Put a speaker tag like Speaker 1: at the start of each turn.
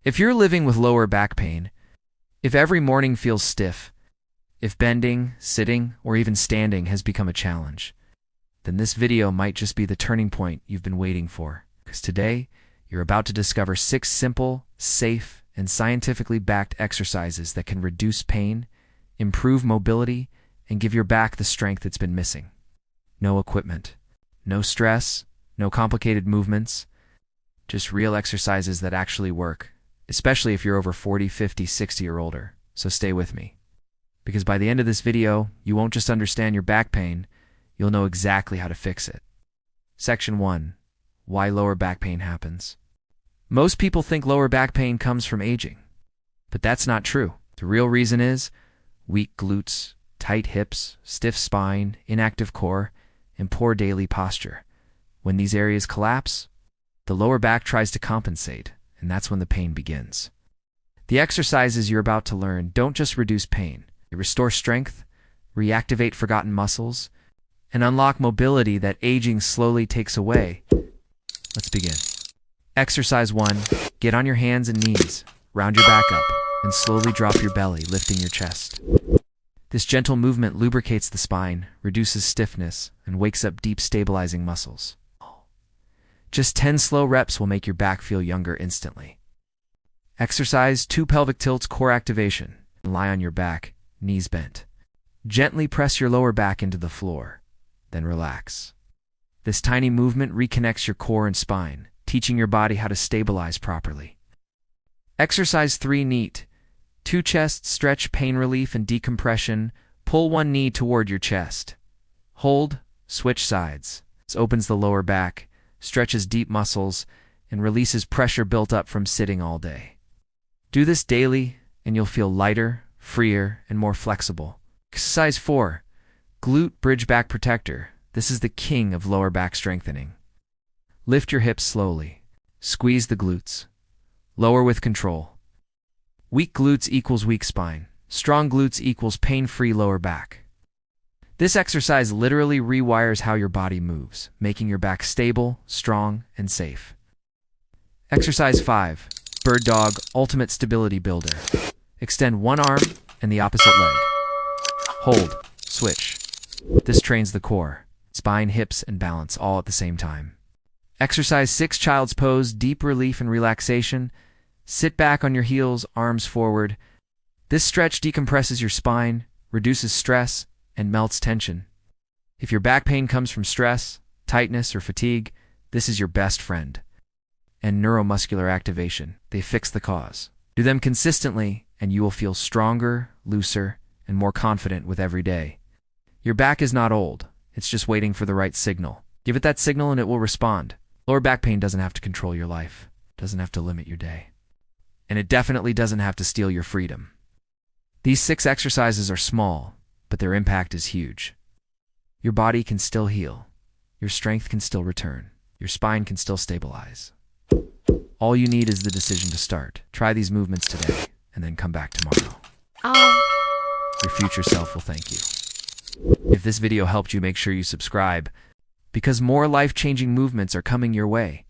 Speaker 1: If you're living with lower back pain, if every morning feels stiff, if bending, sitting, or even standing has become a challenge, then this video might just be the turning point you've been waiting for. Because today, you're about to discover 6 simple, safe, and scientifically backed exercises that can reduce pain, improve mobility, and give your back the strength it's been missing. No equipment, no stress, no complicated movements, just real exercises that actually work, especially if you're over 40, 50, 60, or older. So stay with me. Because by the end of this video, you won't just understand your back pain, you'll know exactly how to fix it. Section 1. Why lower back pain happens. Most people think lower back pain comes from aging, but that's not true. The real reason is weak glutes, tight hips, stiff spine, inactive core, and poor daily posture. When these areas collapse, the lower back tries to compensate, and that's when the pain begins. The exercises you're about to learn don't just reduce pain. They restore strength, reactivate forgotten muscles, and unlock mobility that aging slowly takes away. Let's begin. Exercise 1. Get on your hands and knees, round your back up, and slowly drop your belly, lifting your chest. This gentle movement lubricates the spine, reduces stiffness, and wakes up deep stabilizing muscles. Just 10 slow reps will make your back feel younger instantly. Exercise 2. Pelvic tilts, core activation. Lie on your back, knees bent. Gently press your lower back into the floor, then relax. This tiny movement reconnects your core and spine, teaching your body how to stabilize properly. Exercise 3. Neat. 2 chest stretch, pain relief and decompression. Pull one knee toward your chest. Hold, switch sides. This opens the lower back, stretches deep muscles, and releases pressure built up from sitting all day. Do this daily, and you'll feel lighter, freer, and more flexible. Exercise 4. Glute bridge back protector. This is the king of lower back strengthening. Lift your hips slowly. Squeeze the glutes. Lower with control. Weak glutes equals weak spine. Strong glutes equals pain-free lower back. This exercise literally rewires how your body moves, making your back stable, strong, and safe. Exercise 5. Bird dog, ultimate stability builder. Extend one arm and the opposite leg. Hold, switch. This trains the core, spine, hips, and balance all at the same time. Exercise 6. Child's pose, deep relief and relaxation. Sit back on your heels, arms forward. This stretch decompresses your spine, reduces stress, and melts tension. If your back pain comes from stress, tightness, or fatigue, this is your best friend. And neuromuscular activation. They fix the cause. Do them consistently, and you will feel stronger, looser, and more confident with every day. Your back is not old. It's just waiting for the right signal. Give it that signal and it will respond. Lower back pain doesn't have to control your life. It doesn't have to limit your day. And it definitely doesn't have to steal your freedom. These 6 exercises are small, but their impact is huge. Your body can still heal. Your strength can still return. Your spine can still stabilize. All you need is the decision to start. Try these movements today, and then come back tomorrow. Your future self will thank you. If this video helped you, make sure you subscribe, because more life-changing movements are coming your way.